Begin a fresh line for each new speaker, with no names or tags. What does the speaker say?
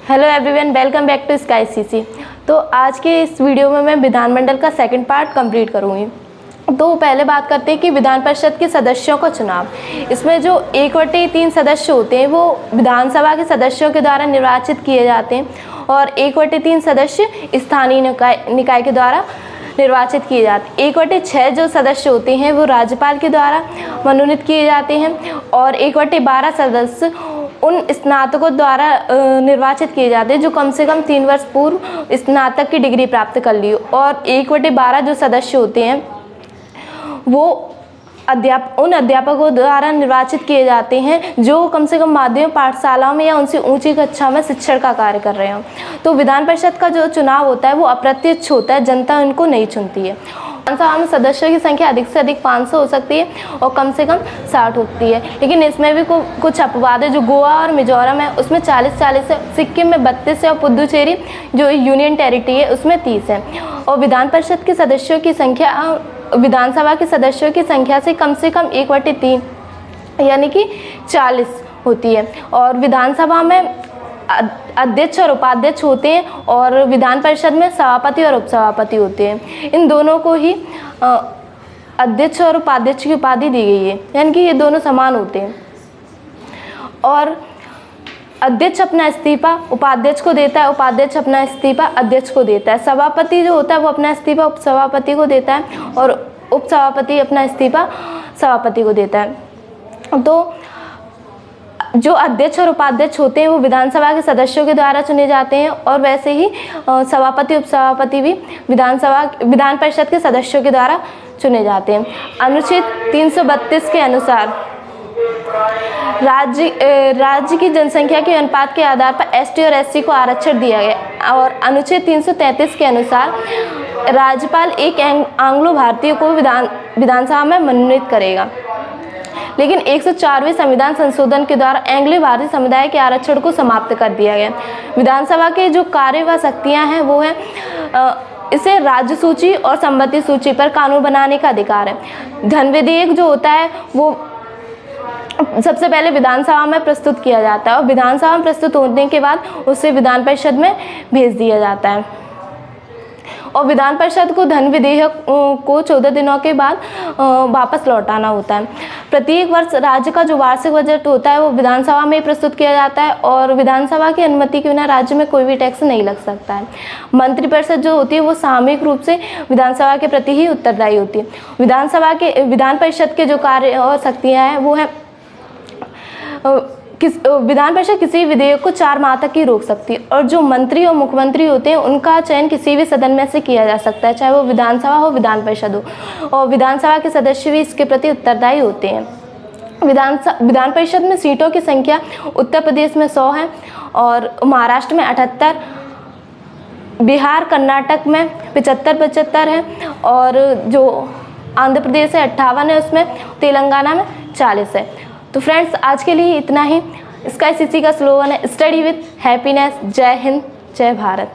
Hello everyone, welcome back to Sky CC. तो आज के इस वीडियो में मैं विधानमंडल का सेकंड पार्ट कंप्लीट करूँगी। तो पहले बात करते हैं कि विधान परिषद के सदस्यों का चुनाव। इसमें जो 1/3 सदस्य होते हैं वो विधानसभा के सदस्यों के द्वारा निर्वाचित किए जाते हैं और 1/3 सदस्य स्थानीय निकाय के द्वारा निर्वाचित किए जाते हैं। 1/6 जो सदस्य होते हैं वो राज्यपाल के द्वारा मनोनीत किए जाते हैं और 1/12 सदस्य उन स्नातकों द्वारा निर्वाचित किए जाते हैं जो कम से कम 3 वर्ष पूर्व स्नातक की डिग्री प्राप्त कर ली। और 1/12 जो सदस्य होते हैं वो उन अध्यापकों द्वारा निर्वाचित किए जाते हैं जो कम से कम माध्यमिक पाठशालाओं में या उनसे ऊंची कक्षा में शिक्षण का कार्य कर रहे हो। तो विधान परिषद का जो चुनाव होता है वो अप्रत्यक्ष होता है, जनता उनको नहीं चुनती है। विधानसभा में सदस्यों की संख्या अधिक से अधिक 500 हो सकती है और कम से कम 60 होती है, लेकिन इसमें भी कुछ अपवाद है। जो गोवा और मिजोरम है उसमें 40 है, सिक्किम में 32 है और पुदुचेरी जो यूनियन टेरिटरी है उसमें 30 है। और विधान परिषद के सदस्यों की संख्या विधानसभा के सदस्यों की संख्या से कम 1/3 यानी कि 40 होती है। और विधानसभा में अध्यक्ष और उपाध्यक्ष होते हैं और विधान परिषद में सभापति और उपसभापति होते हैं। इन दोनों को ही अध्यक्ष और उपाध्यक्ष की उपाधि दी गई है, यानी कि ये दोनों समान होते हैं। और अध्यक्ष अपना इस्तीफा उपाध्यक्ष को देता है, उपाध्यक्ष अपना इस्तीफा अध्यक्ष को देता है। सभापति जो होता है वो अपना इस्तीफा उपसभापति को देता है और उपसभापति अपना इस्तीफा सभापति को देता है। तो जो अध्यक्ष और उपाध्यक्ष होते हैं वो विधानसभा के सदस्यों के द्वारा चुने जाते हैं और वैसे ही सभापति उपसभापति भी विधान परिषद के सदस्यों के द्वारा चुने जाते हैं। अनुच्छेद 332 के अनुसार राज्य की जनसंख्या के अनुपात के आधार पर एसटी और एससी को आरक्षण दिया गया। और अनुच्छेद 333 के अनुसार राज्यपाल एक एंग्लो भारतीय को विधानसभा में मनोनीत करेगा, लेकिन 104वें संविधान संशोधन के द्वारा एंग्लो भारतीय समुदाय के आरक्षण को समाप्त कर दिया गया। विधानसभा के जो कार्य व शक्तियाँ हैं वो है इसे राज्य सूची और संबंधित सूची पर कानून बनाने का अधिकार है। धन विधेयक जो होता है वो सबसे पहले विधानसभा में प्रस्तुत किया जाता है और विधानसभा में प्रस्तुत होने के बाद उसे विधान परिषद में भेज दिया जाता है। और विधान परिषद को धन विधेयक को 14 दिनों के बाद वापस लौटाना होता है। प्रत्येक वर्ष राज्य का जो वार्षिक बजट होता है वो विधानसभा में प्रस्तुत किया जाता है और विधानसभा की अनुमति के बिना राज्य में कोई भी टैक्स नहीं लग सकता है। मंत्रिपरिषद जो होती है वो सामूहिक रूप से विधानसभा के प्रति ही उत्तरदायी होती है। विधान परिषद के जो कार्य और शक्तियाँ हैं वो है विधान परिषद किसी विधेयक को 4 माह तक ही रोक सकती है और जो मंत्री और मुख्यमंत्री होते हैं उनका चयन किसी भी सदन में से किया जा सकता है, चाहे वो विधानसभा हो विधान परिषद हो। और विधानसभा के सदस्य भी इसके प्रति उत्तरदायी होते हैं। विधान परिषद में सीटों की संख्या उत्तर प्रदेश में 100 है और महाराष्ट्र में 78, बिहार कर्नाटक में 75 है और जो आंध्र प्रदेश है 58 है, उसमें तेलंगाना में 40 है। तो फ्रेंड्स आज के लिए इतना ही। स्काई सीसी का स्लोगन है स्टडी विथ हैप्पीनेस। जय हिंद, जय भारत।